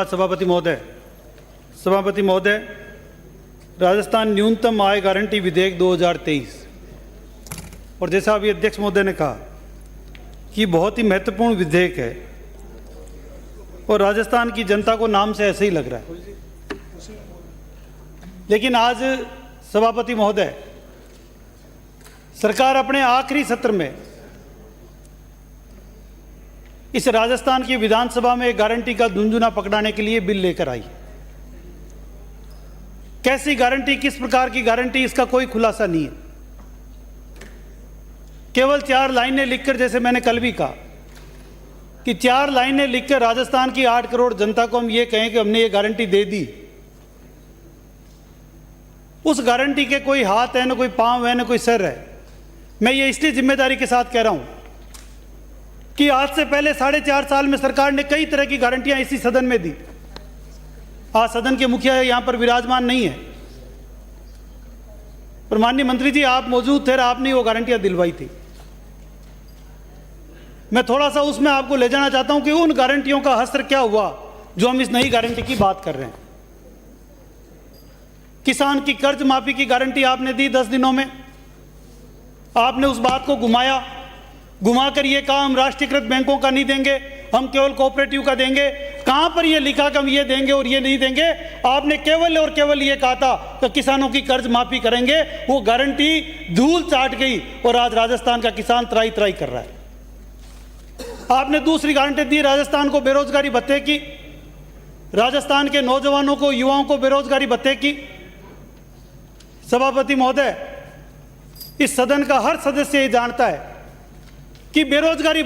सभापति महोदय, राजस्थान न्यूनतम आय गारंटी विधेयक 2023 और जैसा अभी अध्यक्ष महोदय ने कहा कि बहुत ही महत्वपूर्ण विधेयक है और राजस्थान की जनता को नाम से ऐसे ही लग रहा है। लेकिन आज सभापति महोदय, सरकार अपने आखिरी सत्र में इस राजस्थान की विधानसभा में एक गारंटी का झुंझुना पकड़ाने के लिए बिल लेकर आई। कैसी गारंटी, किस प्रकार की गारंटी, इसका कोई खुलासा नहीं है। केवल 4 लाइनें लिखकर, जैसे मैंने कल भी कहा कि 4 लाइनें लिखकर राजस्थान की 8 करोड़ जनता को हम ये कहें कि हमने ये गारंटी दे दी। उस गारंटी के कोई हाथ है, न कोई पांव है, न कोई सर है। मैं ये इसलिए जिम्मेदारी के साथ कह रहा हूं कि आज से पहले 4.5 साल में सरकार ने कई तरह की गारंटियां इसी सदन में दी। आज सदन के मुखिया यहां पर विराजमान नहीं है, पर माननीय मंत्री जी आप मौजूद थे और आपने वो गारंटियां दिलवाई थी। मैं थोड़ा सा उसमें आपको ले जाना चाहता हूं कि उन गारंटियों का हस्र क्या हुआ जो हम इस नई गारंटी की बात कर रहे हैं। किसान की कर्ज माफी की गारंटी आपने दी 10 दिनों में। आपने उस बात को घुमाकर ये कहा हम राष्ट्रीयकृत बैंकों का नहीं देंगे, हम केवल कोऑपरेटिव का देंगे। कहां पर ये लिखा कि हम ये देंगे और ये नहीं देंगे? आपने केवल और केवल ये कहा था कि किसानों की कर्ज माफी करेंगे। वो गारंटी धूल चाट गई और आज राजस्थान का किसान त्राई त्राई कर रहा है। आपने दूसरी गारंटी दी राजस्थान को बेरोजगारी भत्ते की, राजस्थान के नौजवानों को, युवाओं को बेरोजगारी भत्ते की। सभापति महोदय, इस सदन का हर सदस्य ये जानता है कि बेरोजगारी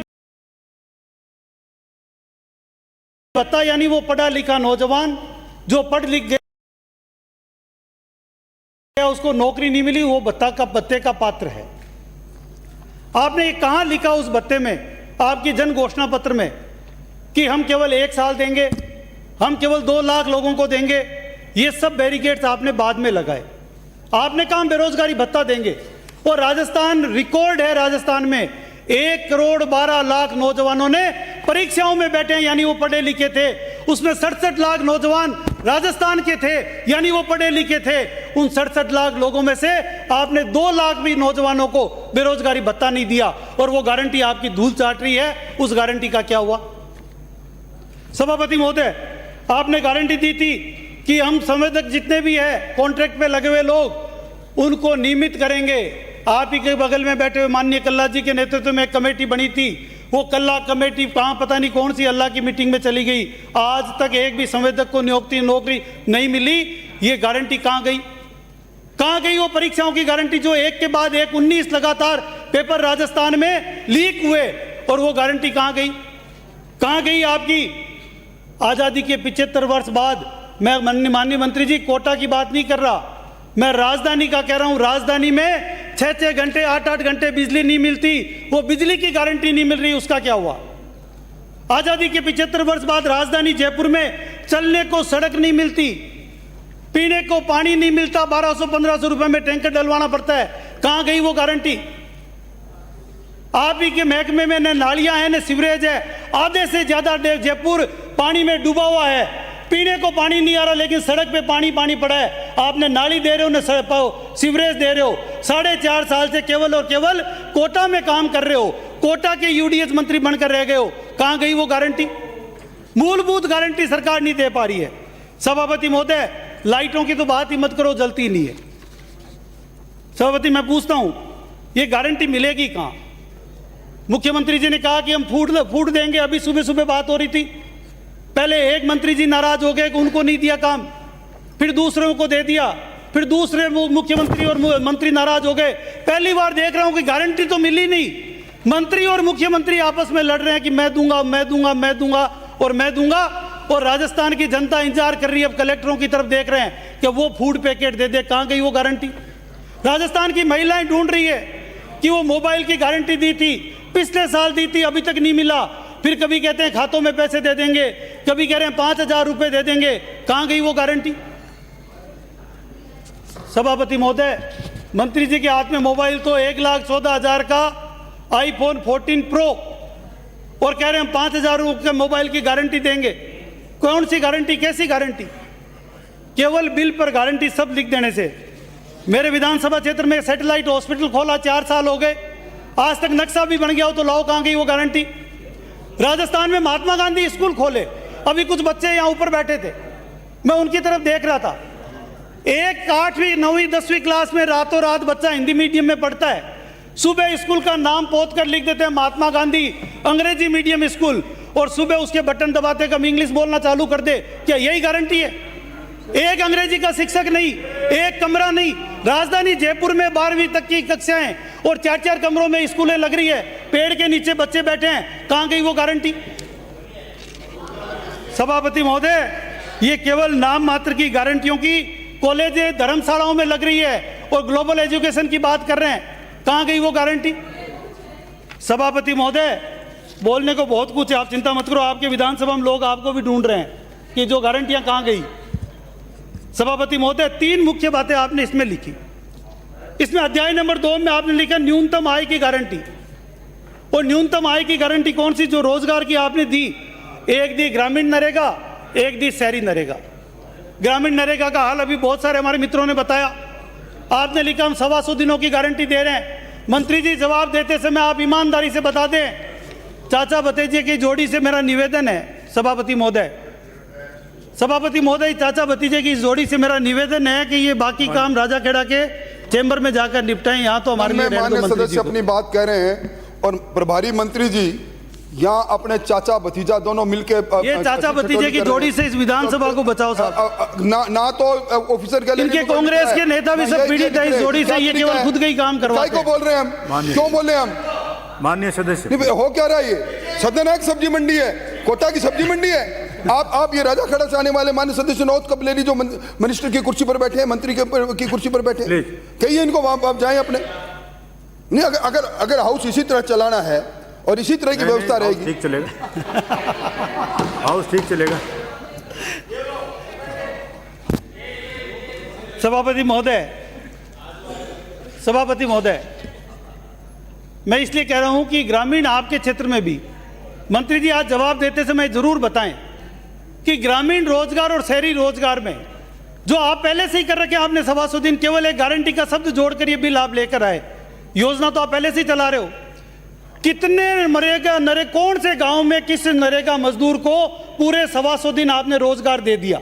भत्ता यानी वो पढ़ा लिखा नौजवान जो पढ़ लिख गया, उसको नौकरी नहीं मिली, वो भत्ते का पात्र है। आपने ये कहां लिखा उस भत्ते में, आपकी जन घोषणा पत्र में, कि हम केवल 1 साल देंगे, हम केवल 2 लाख लोगों को देंगे? ये सब बैरिकेड्स आपने बाद में लगाए। आपने कहा हम बेरोजगारी भत्ता देंगे और राजस्थान रिकॉर्ड है, राजस्थान में 1 करोड़ 12 लाख नौजवानों ने परीक्षाओं में बैठे हैं, यानी वो पढ़े लिखे थे। उसमें 67 लाख नौजवान राजस्थान के थे, यानी वो पढ़े लिखे थे। उन 67 लाख लोगों में से आपने 2 लाख भी नौजवानों को बेरोजगारी भत्ता नहीं दिया और वो गारंटी आपकी धूल चाट रही है। उस गारंटी का क्या हुआ? सभापति महोदय, आपने गारंटी दी थी कि हम संवेदक जितने भी है कॉन्ट्रैक्ट पे लगे हुए लोग, उनको नियमित करेंगे। आप ही के बगल में बैठे हुए माननीय कल्ला जी के नेतृत्व में एक कमेटी बनी थी। वो कल्ला कमेटी कहां, पता नहीं कौन सी अल्लाह की मीटिंग में चली गई। आज तक एक भी संवेदक को नौकरी नहीं मिली। ये गारंटी कहां गई? कहां गई वो परीक्षाओं की गारंटी जो एक के बाद एक 19 लगातार पेपर राजस्थान में लीक हुए, और वो गारंटी कहां गई? कहां गई आपकी आजादी के 75 वर्ष बाद? मैं माननीय मंत्री जी कोटा की बात नहीं कर रहा, मैं राजधानी का कह रहा हूं। राजधानी में 6-6 घंटे 8-8 घंटे बिजली नहीं मिलती, वो बिजली की गारंटी नहीं मिल रही, उसका क्या हुआ? आजादी के 75 वर्ष बाद राजधानी जयपुर में चलने को सड़क नहीं मिलती, पीने को पानी नहीं मिलता, 1200-1500 रुपए में टैंकर डलवाना पड़ता है। कहां गई वो गारंटी? आप ही के महकमे में न नालियां हैं न सीवरेज है। आधे से ज्यादा जयपुर पानी में डूबा हुआ है, पीने को पानी नहीं आ रहा, लेकिन सड़क पे पानी पड़ा है। आपने नाली दे रहे हो, न सीवरेज दे रहे हो। 4.5 साल से केवल और केवल कोटा में काम कर रहे हो, कोटा के यूडीएच मंत्री बनकर रह गए हो। कहां गई वो गारंटी? मूलभूत गारंटी सरकार नहीं दे पा रही है। सभापति महोदय, लाइटों की तो बात ही मत करो, जलती नहीं है। सभापति, मैं पूछता हूं ये गारंटी मिलेगी कहां? मुख्यमंत्री जी ने कहा कि हम फूड देंगे, अभी सुबह सुबह बात हो रही थी। पहले एक मंत्री जी नाराज हो गए कि उनको नहीं दिया काम, फिर दूसरों को दे दिया, फिर दूसरे मुख्यमंत्री और मंत्री नाराज हो गए। पहली बार देख रहा हूं कि गारंटी तो मिली नहीं। मंत्री और मुख्यमंत्री आपस में लड़ रहे हैं कि मैं दूंगा, मैं दूंगा, मैं दूंगा और मैं दूंगा, और राजस्थान की जनता इंतजार कर रही है। अब कलेक्टरों की तरफ देख रहे हैं कि वो फूड पैकेट दे दे। कहां गई वो गारंटी? राजस्थान की महिलाएं ढूंढ रही है कि वो मोबाइल की गारंटी दी थी, पिछले साल दी थी, अभी तक नहीं मिला। फिर कभी कहते हैं खातों में पैसे दे देंगे, कभी कह रहे हैं 5000 रुपए दे देंगे। कहां गई वो गारंटी? सभापति महोदय, मंत्री जी के हाथ में मोबाइल तो 1,14,000 का iPhone 14 Pro और कह रहे हैं हम 5,000 रुपये मोबाइल की गारंटी देंगे। कौन सी गारंटी, कैसी गारंटी? केवल बिल पर गारंटी सब लिख देने से। मेरे विधानसभा क्षेत्र में सैटेलाइट हॉस्पिटल खोला, 4 साल हो गए, आज तक नक्शा भी बन गया हो तो लाओ, कहाँ गई वो गारंटी? राजस्थान में महात्मा गांधी स्कूल खोले, अभी कुछ बच्चे यहाँ ऊपर बैठे थे, मैं उनकी तरफ देख रहा था। एक 8वीं 9वीं 10वीं क्लास में रातों रात बच्चा हिंदी मीडियम में पढ़ता है, सुबह स्कूल का नाम पोत कर लिख देते हैं महात्मा गांधी अंग्रेजी मीडियम स्कूल, और सुबह उसके बटन दबाते कम इंग्लिश बोलना चालू कर दे। क्या यही गारंटी है? एक अंग्रेजी का शिक्षक नहीं, एक कमरा नहीं। राजधानी जयपुर में 12वीं तक की कक्षाएं और 4-4 कमरों में स्कूलें लग रही है, पेड़ के नीचे बच्चे बैठे हैं, कहां गई वो गारंटी? सभापति महोदय, ये केवल नाम मात्र की गारंटियों की कॉलेज धर्मशालाओं में लग रही है और ग्लोबल एजुकेशन की बात कर रहे हैं, कहां गई वो गारंटी? सभापति महोदय, बोलने को बहुत कुछ है, आप चिंता मत करो, आपके विधानसभा में लोग आपको भी ढूंढ रहे हैं कि जो गारंटियां कहां गई। सभापति महोदय, 3 मुख्य बातें आपने इसमें लिखी। इसमें अध्याय नंबर 2 में आपने लिखा न्यूनतम आय की गारंटी। और न्यूनतम आय की गारंटी कौन सी? जो रोजगार की आपने दी, एक दी ग्रामीण नरेगा, एक दी शहरी नरेगा। ग्रामीण नरेगा का हाल अभी बहुत सारे हमारे मित्रों ने बताया। आपने लिखा हम 125 दिनों की गारंटी दे रहे हैं। मंत्री जी, जवाब देते समय आप ईमानदारी से बता दें, चाचा भतीजे की जोड़ी से मेरा निवेदन है सभापति महोदय, सभापति महोदय, चाचा भतीजे की जोड़ी से मेरा निवेदन है कि ये बाकी काम राजाखेड़ा के चेंबर में जाकर निपटाएं, यहाँ तो हमारे लिए माननीय सदस्य अपनी बात कह रहे हैं और प्रभारी मंत्री जी यहाँ अपने चाचा भतीजा दोनों मिलकर ये चाचा भतीजे की जोड़ी से इस विधानसभा को बचाओ साहब। ना तो ऑफिसर के इनके कांग्रेस के नेता भी सब पीड़ित है इस जोड़ी से, ये केवल खुद का ही काम करवाते हैं। को बोल रहे हैं हम, क्यों बोल रहे हैं हम? माननीय सदस्य, हो क्या रहा है? ये सदनायक सब्जी मंडी है, कोटा की सब्जी मंडी है। आप ये राजाखेड़ा से आने वाले माननीय सदस्य नौत कपलेरी जो मिनिस्टर की कुर्सी पर बैठे हैं, मंत्री की कुर्सी पर बैठे हैं, कहिए इनको वहां आप जाएं अपने। नहीं, अगर हाउस इसी तरह चलाना है और इसी तरह की व्यवस्था रहेगी, ठीक चलेगा, हाउस ठीक चलेगा। सभापति महोदय, मैं इसलिए कह रहा हूं कि ग्रामीण आपके क्षेत्र में भी, मंत्री जी आज जवाब देते समय जरूर बताएं कि ग्रामीण रोजगार और शहरी रोजगार में जो आप पहले से ही कर रखे हैं, आपने 125 दिन केवल एक गारंटी का शब्द जोड़कर ये बिल आप लेकर आए, योजना तो आप पहले से ही चला रहे हो। कितने नरेगा कौन से गांव में किस नरेगा मजदूर को पूरे 125 दिन आपने रोजगार दे दिया?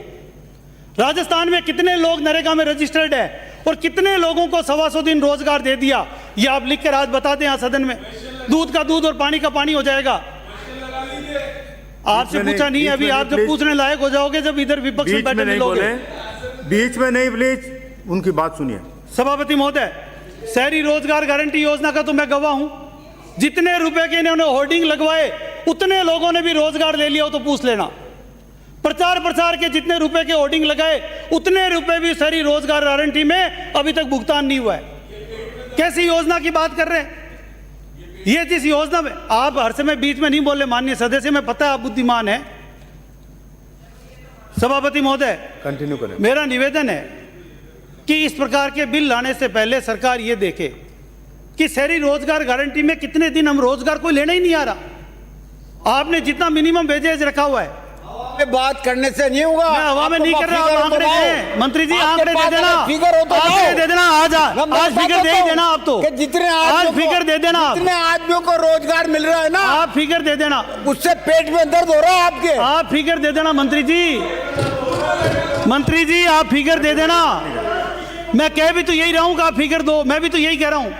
राजस्थान में कितने लोग नरेगा में रजिस्टर्ड है और कितने लोगों को 125 दिन रोजगार दे दिया? ये आप लिख कर आज बता दें यहाँ सदन में, दूध का दूध और पानी का पानी हो जाएगा। आपसे पूछा नहीं, अभी आप जब पूछने लायक हो जाओगे जब इधर विपक्ष में बैठे लोग। बीच में नहीं, प्लीज उनकी बात सुनिए। सभापति महोदय, शहरी रोजगार गारंटी योजना का तो मैं गवाह हूं, जितने रुपए के इन्होंने होर्डिंग लगवाए उतने लोगों ने भी रोजगार ले लिया हो तो पूछ लेना। प्रचार प्रसार के जितने रुपए के होर्डिंग लगाए उतने रुपए भी शहरी रोजगार गारंटी में अभी तक भुगतान नहीं हुआ है। कैसी योजना की बात कर रहे हैं? ये जिस योजना में आप हर समय बीच में नहीं बोले माननीय सदस्य, में पता है आप बुद्धिमान है। सभापति महोदय, कंटिन्यू करें। मेरा निवेदन है कि इस प्रकार के बिल लाने से पहले सरकार ये देखे कि शहरी रोजगार गारंटी में कितने दिन हम रोजगार कोई लेना ही नहीं आ रहा। आपने जितना मिनिमम वेजेज रखा हुआ है, बात करने से नहीं होगा। मैं हवा में नहीं कर रहा, आप आंकड़े दें मंत्री जी, आंकड़े दे देना, फिगर हो तो आंकड़े दे देना। आज फिगर दे ही देना आप तो, जितने आज फिगर दे देना, जितने आदमियों को रोजगार मिल रहा है ना, आप फिगर दे देना। उससे पेट में दर्द हो रहा है आपके, आप फिगर दे देना मंत्री जी, मंत्री जी आप फिगर दे देना। मैं कह भी तो यही रहा हूं कि आप फिगर दो, मैं भी तो यही कह रहा हूं।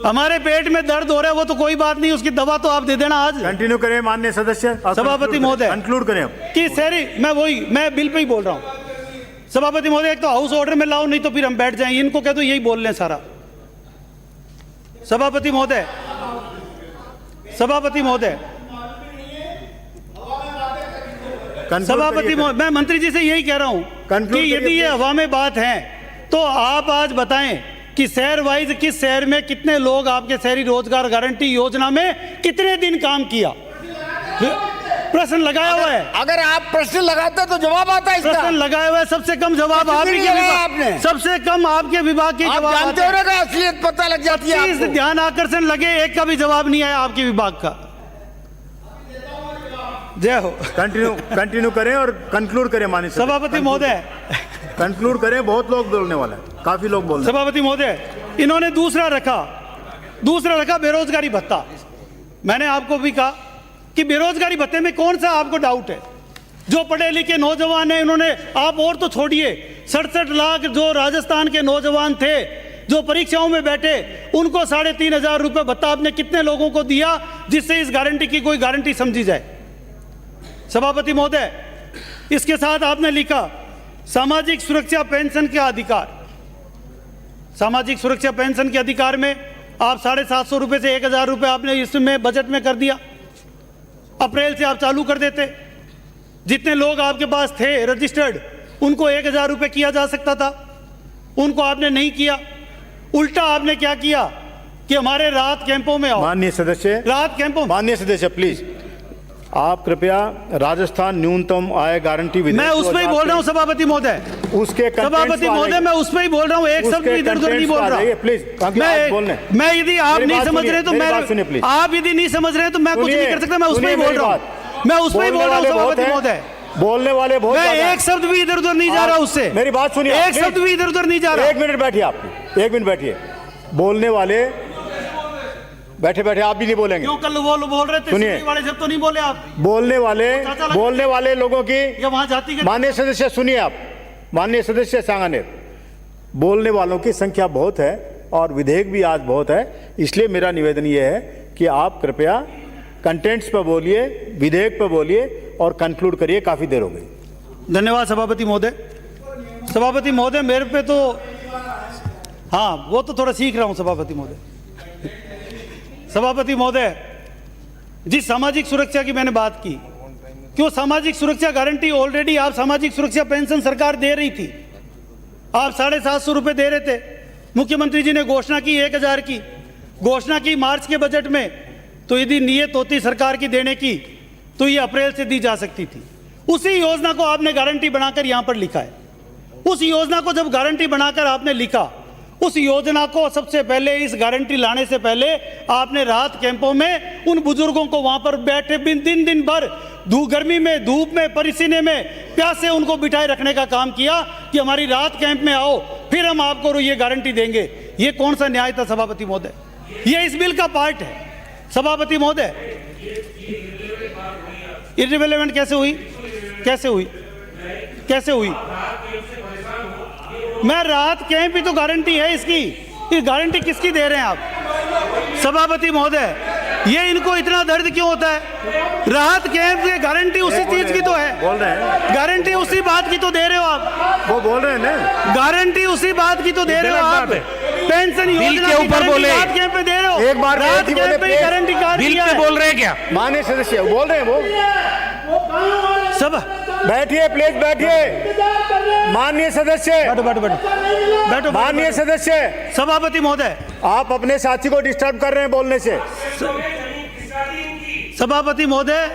हमारे पेट में दर्द हो रहा है वो तो कोई बात नहीं, उसकी दवा तो आप दे देना आज। कंटिन्यू करें माननीय सदस्य। सभापति महोदय, कंक्लूड करें कि शहरी, मैं बिल पे ही बोल रहा हूं। सभापति महोदय, एक तो हाउस ऑर्डर में लाओ, नहीं तो फिर हम बैठ जाएंगे। इनको कह दो यही बोल लें सारा। सभापति महोदय, सभापति महोदय, मैं मंत्री जी से यही कह रहा हूं कि यदि ये हवा में बात है तो आप आज बताएं कि शहर वाइज किस शहर में कितने लोग आपके शहरी रोजगार गारंटी योजना में कितने दिन काम किया। प्रश्न लगाया हुआ है। अगर आप प्रश्न लगाते तो जवाब आता है इसका। प्रश्न लगाया हुआ है, सबसे कम जवाब आपने, सबसे कम आपके विभाग की जवाब। जानते हो ना, असलियत पता लग जाती है आपको। ध्यान आकर्षण लगे, एक का भी जवाब नहीं आया आपके विभाग का। जय हो। कंटिन्यू करें और कंक्लूड करें माननीय सभापति महोदय, कंक्लूड करें। बहुत लोग बोलने वाले हैं, काफी लोग बोल रहे हैं। सभापति महोदय, इन्होंने दूसरा रखा बेरोजगारी भत्ता। मैंने आपको भी कहा कि बेरोजगारी भत्ते में कौन सा आपको डाउट है? जो पढ़े लिखे नौजवान हैं, इन्होंने, आप और तो छोड़िए, 67 लाख जो राजस्थान के नौजवान थे जो परीक्षाओं में बैठे, उनको 3,500 रुपये भत्ता आपने कितने लोगों को दिया जिससे इस गारंटी की कोई गारंटी समझी जाए? सभापति महोदय, इसके साथ आपने लिखा सामाजिक सुरक्षा पेंशन के अधिकार। सामाजिक सुरक्षा पेंशन के अधिकार में आप 750 रुपये से 1,000 रुपये आपने इसमें बजट में कर दिया। अप्रैल से आप चालू कर देते। जितने लोग आपके पास थे रजिस्टर्ड, उनको 1,000 रुपये किया जा सकता था, उनको आपने नहीं किया। उल्टा आपने क्या किया कि हमारे राहत कैंपों में आओ। माननीय सदस्य, राहत कैंपों, माननीय सदस्य प्लीज, आप कृपया राजस्थान न्यूनतम आय गारंटी विधेयक मैं उस पर ही बोल रहा हूँ सभापति महोदय। उसके सभापति महोदय, मैं उस पर ही बोल रहा हूँ, एक शब्द इधर उधर नहीं बोल रहा। प्लीज, मैं यदि आप नहीं समझ रहे तो मैं, आप यदि नहीं समझ रहे तो मैं कुछ नहीं कर सकता। मैं उस पर ही बोल रहा हूँ, मैं उस पर ही बोल रहा हूँ सभापति महोदय। बोलने वाले बहुत, मैं एक शब्द भी इधर उधर नहीं जा रहा उससे। मेरी बात सुनिए, एक शब्द भी इधर उधर नहीं जा रहा। 1 मिनट बैठिए, आप 1 मिनट बैठिए। बोलने वाले बैठे बैठे आप भी नहीं बोलेंगे। क्यों कल वो बोल रहे थे, सुनिए वाले जब तो नहीं बोले आप। बोलने वाले लोगों की, वहां जाति के, माननीय सदस्य सुनिए आप, माननीय सदस्य सांगानेर, बोलने वालों की संख्या बहुत है और विधेयक भी आज बहुत है। इसलिए मेरा निवेदन यह है कि आप कृपया कंटेंट्स पर बोलिए, विधेयक पर बोलिए और कंक्लूड करिए, काफी देर हो गई। धन्यवाद सभापति महोदय। सभापति महोदय, मेरे पे तो, हाँ वो तो थोड़ा सीख रहा हूं सभापति महोदय। सभापति महोदय, जिस सामाजिक सुरक्षा की मैंने बात की, क्यों सामाजिक सुरक्षा गारंटी ऑलरेडी आप सामाजिक सुरक्षा पेंशन सरकार दे रही थी। आप 750 रुपये दे रहे थे। मुख्यमंत्री जी ने घोषणा की 1,000 की घोषणा की मार्च के बजट में, तो यदि नियत होती सरकार की देने की तो ये अप्रैल से दी जा सकती थी। उसी योजना को आपने गारंटी बनाकर यहां पर लिखा है। उस योजना को जब गारंटी बनाकर आपने लिखा, उस योजना को सबसे पहले, इस गारंटी लाने से पहले आपने राहत कैंपों में उन बुजुर्गों को वहां पर बैठे दिन भर गर्मी में, धूप में, पसीने में, प्यासे उनको बिठाए रखने का काम किया कि हमारी राहत कैंप में आओ, फिर हम आपको ये गारंटी देंगे। ये कौन सा न्याय था सभापति महोदय? ये इस बिल का पार्ट है सभापति महोदय। इररिलेवेंट कैसे हुई? कैसे हुई? मैं राहत कैंप ही तो गारंटी है इसकी। ये गारंटी किसकी दे रहे हैं आप सभापति महोदय? ये इनको इतना दर्द क्यों होता है? राहत कैंप की गारंटी उसी चीज की तो है। बोल रहे हैं, गारंटी उसी बात की तो दे रहे हो आप। वो बोल रहे हैं ना, गारंटी उसी बात की तो दे रहे हो आप। पेंशन योजना के ऊपर बोले, राहत कैंप पे दे रहे हो। एक बार राहत कैंप पे गारंटी कार्ड बिल दिया पे है। बोल रहे हैं क्या? माननीय सदस्य बोल रहे हैं, वो सब बैठिए, प्लीज बैठिए। माननीय सदस्य, बैठो। माननीय सदस्य, सभापति महोदय, आप अपने साथी को डिस्टर्ब कर रहे हैं बोलने से। सभापति महोदय,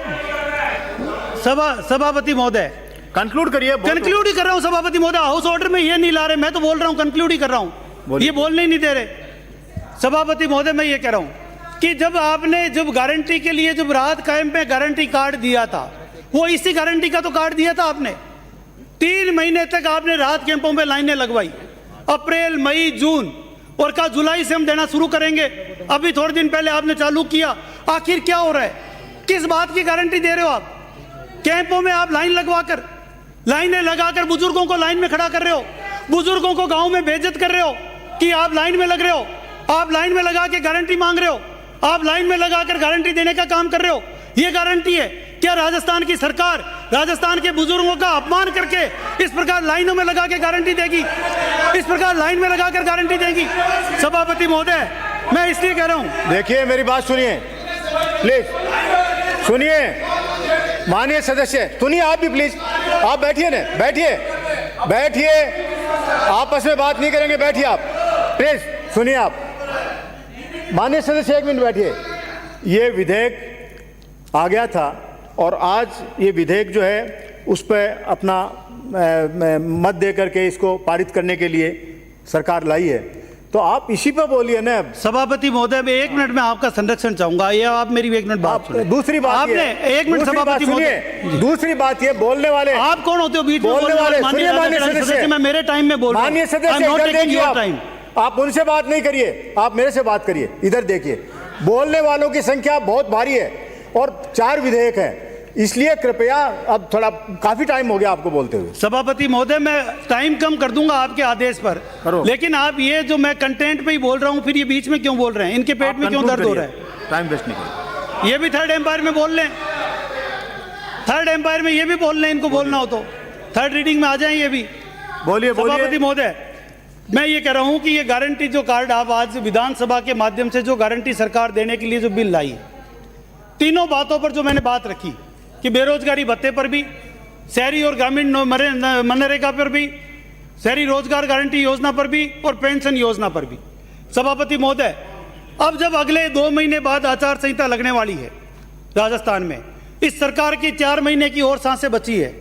सभापति महोदय, कंक्लूड करिए। कंक्लूड ही कर रहा हूं सभापति महोदय। हाउस ऑर्डर में ये नहीं ला रहे, मैं तो बोल रहा हूं, कंक्लूड ही कर रहा हूं। ये बोलने ही नहीं दे रहे सभापति महोदय। मैं ये कह रहा हूं कि जब आपने गारंटी के लिए राहत कैंप में गारंटी कार्ड दिया था, वो इसी गारंटी का तो कार्ड दिया था आपने। 3 महीने तक आपने राहत कैंपों में लाइनें लगवाई, अप्रैल, मई, जून, और कहा जुलाई से हम देना शुरू करेंगे। अभी थोड़े दिन पहले आपने चालू किया। आखिर क्या हो रहा है? किस बात की गारंटी दे रहे हो आप? कैंपों में आप लाइनें लगाकर बुजुर्गों को लाइन में खड़ा कर रहे हो, बुजुर्गों को गांव में बेइज्जत कर रहे हो कि आप लाइन में लग रहे हो, आप लाइन में लगा के गारंटी मांग रहे हो, आप लाइन में लगाकर गारंटी देने का काम कर रहे हो। ये गारंटी है क्या? राजस्थान की सरकार राजस्थान के बुजुर्गों का अपमान करके इस प्रकार लाइनों में लगा के गारंटी देगी? इस प्रकार लाइन में लगाकर गारंटी देगी? सभापति महोदय, मैं इसलिए कह रहा हूं, देखिए मेरी बात सुनिए प्लीज, सुनिए। माननीय सदस्य सुनिए, आप भी प्लीज, आप बैठिए ना, बैठिए, आपस में बात नहीं करेंगे, बैठिए आप प्लीज, सुनिए आप। माननीय सदस्य 1 मिनट बैठिए। ये विधेयक आ गया था और आज ये विधेयक जो है उस पर अपना मत दे करके इसको पारित करने के लिए सरकार लाई है। तो आप इसी पे बोलिए ना। सभापति महोदय, मैं 1 मिनट में आपका संरक्षण चाहूंगा। ये आप मेरी 1 मिनट बात सुनिए। दूसरी बात आपने ये- 1 मिनट दूसरी बात सभापति सुनिए। महोदय, दूसरी बात ये बोलने वाले आप कौन होते हो बीच में बोलने वाले? सुनिए माननीय सदस्य, मैं मेरे टाइम में बोल रहा हूं। माननीय सदस्य, I'm not इधर taking देखिए your आप। time। आप उनसे बात नहीं करिए, आप मेरे से बात करिए। इधर देखिए, बोलने वालों की संख्या बहुत भारी है और 4 विधेयक हैं, इसलिए कृपया, अब थोड़ा काफी टाइम हो गया आपको बोलते हुए। सभापति महोदय, मैं टाइम कम कर दूंगा आपके आदेश पर, करो। लेकिन आप ये जो मैं कंटेंट पे ही बोल रहा हूं, फिर ये बीच में क्यों बोल रहे हैं? इनके पेट में क्यों दर्द हो रहा है? टाइम वेस्ट नहीं करिए। ये भी थर्ड एम्पायर में बोल लें, थर्ड एम्पायर में ये भी बोल लें, इनको बोलना हो तो थर्ड रीडिंग में आ जाएं ये भी। बोलिए सभापति बोलिए। महोदय, मैं ये कह रहा हूं कि ये गारंटी जो कार्ड आप आज विधानसभा के माध्यम से जो गारंटी सरकार देने के लिए जो बिल लाई है, तीनों बातों पर जो मैंने बात रखी कि बेरोजगारी भत्ते पर भी, शहरी और ग्रामीण मनरेगा पर भी, शहरी रोजगार गारंटी योजना पर भी और पेंशन योजना पर भी। सभापति महोदय, अब जब अगले 2 महीने बाद आचार संहिता लगने वाली है राजस्थान में, इस सरकार की 4 महीने की और सांसें बची है,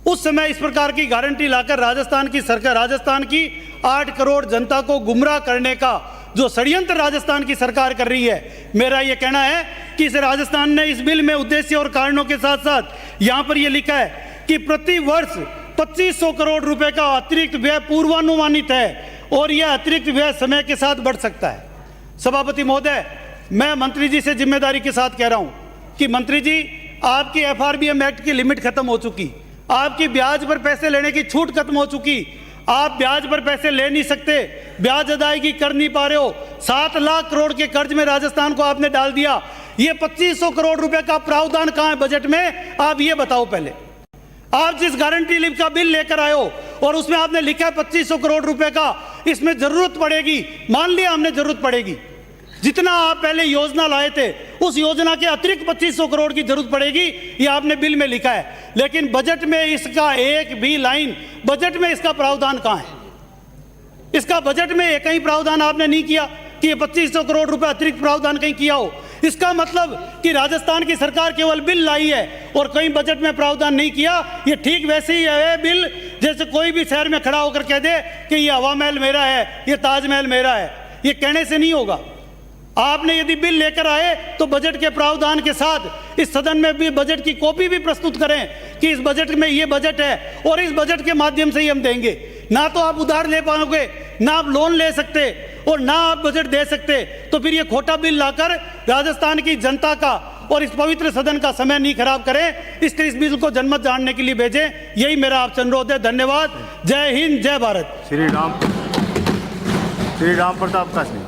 उस समय इस प्रकार की गारंटी लाकर राजस्थान की सरकार, राजस्थान की 8 करोड़ जनता को गुमराह करने का जो षड्यंत्र राजस्थान की सरकार कर रही है, मेरा यह कहना है कि इस राजस्थान ने इस बिल में उद्देश्य और कारणों के साथ साथ यहां पर यह लिखा है कि प्रति वर्ष 2500 करोड़ रुपए का अतिरिक्त व्यय पूर्वानुमानित है और यह अतिरिक्त व्यय समय के साथ बढ़ सकता है। सभापति महोदय, मैं मंत्री जी से जिम्मेदारी के साथ कह रहा हूं कि मंत्री जी, आपकी FRBM एक्ट की लिमिट खत्म हो चुकी, आपकी ब्याज पर पैसे लेने की छूट खत्म हो चुकी, आप ब्याज पर पैसे ले नहीं सकते, ब्याज अदायगी कर नहीं पा रहे हो, 7 लाख करोड़ के कर्ज में राजस्थान को आपने डाल दिया। ये 2500 करोड़ रुपए का प्रावधान कहां है बजट में? आप ये बताओ पहले। आप जिस गारंटी लिव का बिल लेकर आए हो और उसमें आपने लिखा है 2500 करोड़ रुपए का, इसमें जरूरत पड़ेगी, मान लिया हमने जरूरत पड़ेगी, जितना आप पहले योजना लाए थे उस योजना के अतिरिक्त 2500 करोड़ की जरूरत पड़ेगी, ये आपने बिल में लिखा है, लेकिन बजट में इसका एक भी लाइन, बजट में इसका प्रावधान कहां है? इसका बजट में एक ही प्रावधान आपने नहीं किया कि ये 2500 करोड़ रुपए अतिरिक्त प्रावधान कहीं किया हो। इसका मतलब कि राजस्थान की सरकार केवल बिल लाई है और कहीं बजट में प्रावधान नहीं किया। ये ठीक वैसे ही है बिल जैसे कोई भी शहर में खड़ा होकर कह दे कि ये हवा महल मेरा है, ये ताजमहल मेरा है। ये कहने से नहीं होगा। आपने यदि बिल लेकर आए तो बजट के प्रावधान के साथ इस सदन में भी बजट की कॉपी भी प्रस्तुत करें कि इस बजट में ये बजट है और इस बजट के माध्यम से ही हम देंगे। ना तो आप उधार ले पाओगे, ना आप लोन ले सकते और ना आप बजट दे सकते, तो फिर ये खोटा बिल लाकर राजस्थान की जनता का और इस पवित्र सदन का समय नहीं खराब करें। इसलिए इस बिल को जनमत जानने के लिए भेजें, यही मेरा आपसे अनुरोध है। धन्यवाद। जय हिंद, जय भारत। श्री राम प्रताप कासनी।